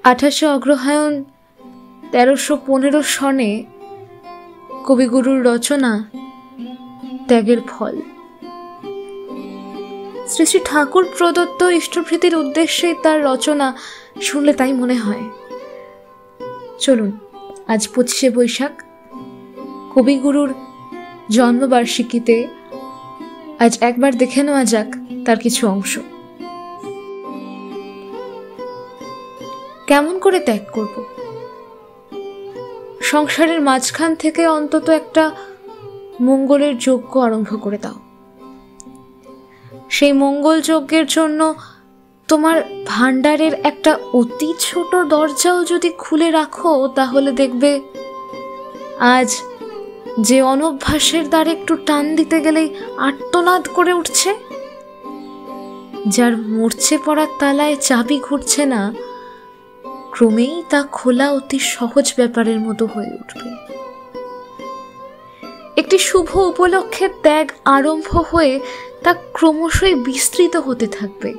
28 অগ্রহায়ণ 1315 সনে কবিগুরুর রচনা ত্যাগের ফল। শ্রী শ্রী ঠাকুর প্রদত্ত ইষ্টভৃতির উদ্দেশ্যে তার রচনা, শুনলে তাই মনে হয়। চলুন, আজ 25শে বৈশাখ, কবিগুরুর জন্মবার্ষিকীতে আজ একবার দেখে নেওয়া যাক তার কিছু অংশ। কেমন করে ত্যাগ করব? সংসারের মাঝখান থেকে অন্তত একটা মঙ্গলের যজ্ঞ আরম্ভ করে দাও। সেই মঙ্গল যজ্ঞের জন্য তোমার ভান্ডারের একটা অতি ছোট দরজাও যদি খুলে রাখো, তাহলে দেখবে আজ যে অনভ্যাসের দ্বারে একটু টান দিতে গেলেই আর্তনাদ করে উঠছে, যার মরচে পড়ার তালায় চাবি ঘুরছে না, ক্রমেই তা খোলা অতি সহজ ব্যাপারের মতো হয়ে উঠবে। একটি শুভ উপলক্ষে ত্যাগ আরম্ভ হয়ে তা ক্রমশই বিস্তৃত হতে থাকবে।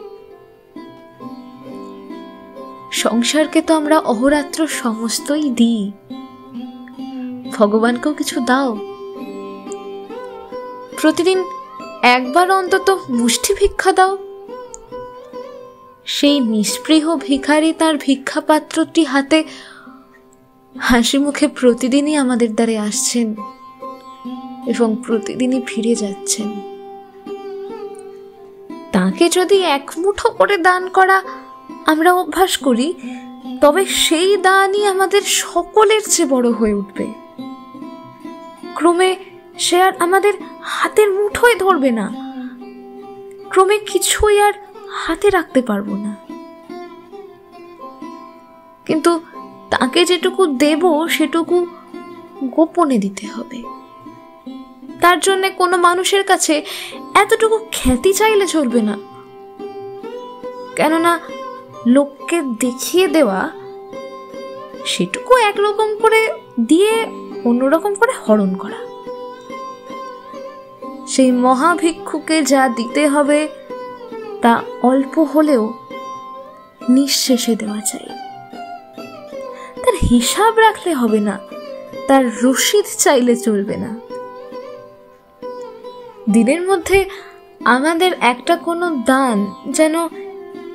সংসারকে তো আমরা অহরাত্র সমস্তই দিই, ভগবানকেও কিছু দাও। প্রতিদিন একবার অন্তত মুষ্টি ভিক্ষা দাও। সেই নিস্পৃহ ভিখারি তার ভিক্ষাপাত্রটি হাতে হাসি মুখে প্রতিদিনই আমাদের দ্বারে আসছেন এবং প্রতিদিনই ফিরে যাচ্ছেন। তাকে যদি এক মুঠো করে দান করা আমরা অভ্যাস করি, তবে সেই দানই আমাদের সকলের চেয়ে বড় হয়ে উঠবে। ক্রমে সে আর আমাদের হাতের মুঠোয় ধরবে না, ক্রমে কিছুই আর হাতে রাখতে পারবো না। কিন্তু তাকে যেটুকু দেব সেটুকু গোপনে দিতে হবে। তার জন্য কোনো মানুষের কাছে এতটুকু খ্যাতি চাইলে চলবে না, কেননা লোককে দেখিয়ে দেওয়া সেটুকু একরকম করে দিয়ে অন্যরকম করে হরণ করা। সেই মহাভিক্ষুকে যা দিতে হবে তা অল্প হলেও নিঃশেষে দেওয়া চাই। তার হিসাব রাখলে হবে না, তার রসিদ চাইলে চলবে না। দিনের মধ্যে আমাদের একটা কোনো দান যেন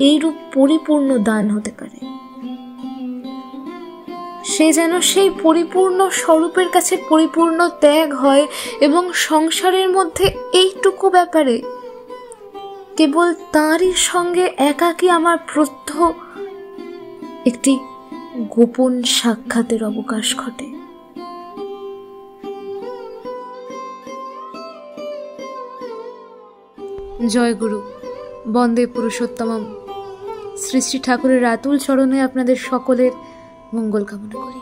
এইরূপ পরিপূর্ণ দান হতে পারে, সে যেন সেই পরিপূর্ণ স্বরূপের কাছে পরিপূর্ণ ত্যাগ হয় এবং সংসারের মধ্যে এইটুকু ব্যাপারে কেবল তাঁরই সঙ্গে একাকী আমার প্রত্যহ একটি গোপন সাক্ষাতের অবকাশ ঘটে। জয় গুরু, বন্দে পুরুষোত্তমম। শ্রী শ্রী ঠাকুরের আতুল চরণে আপনাদের সকলের মঙ্গল কামনা করি।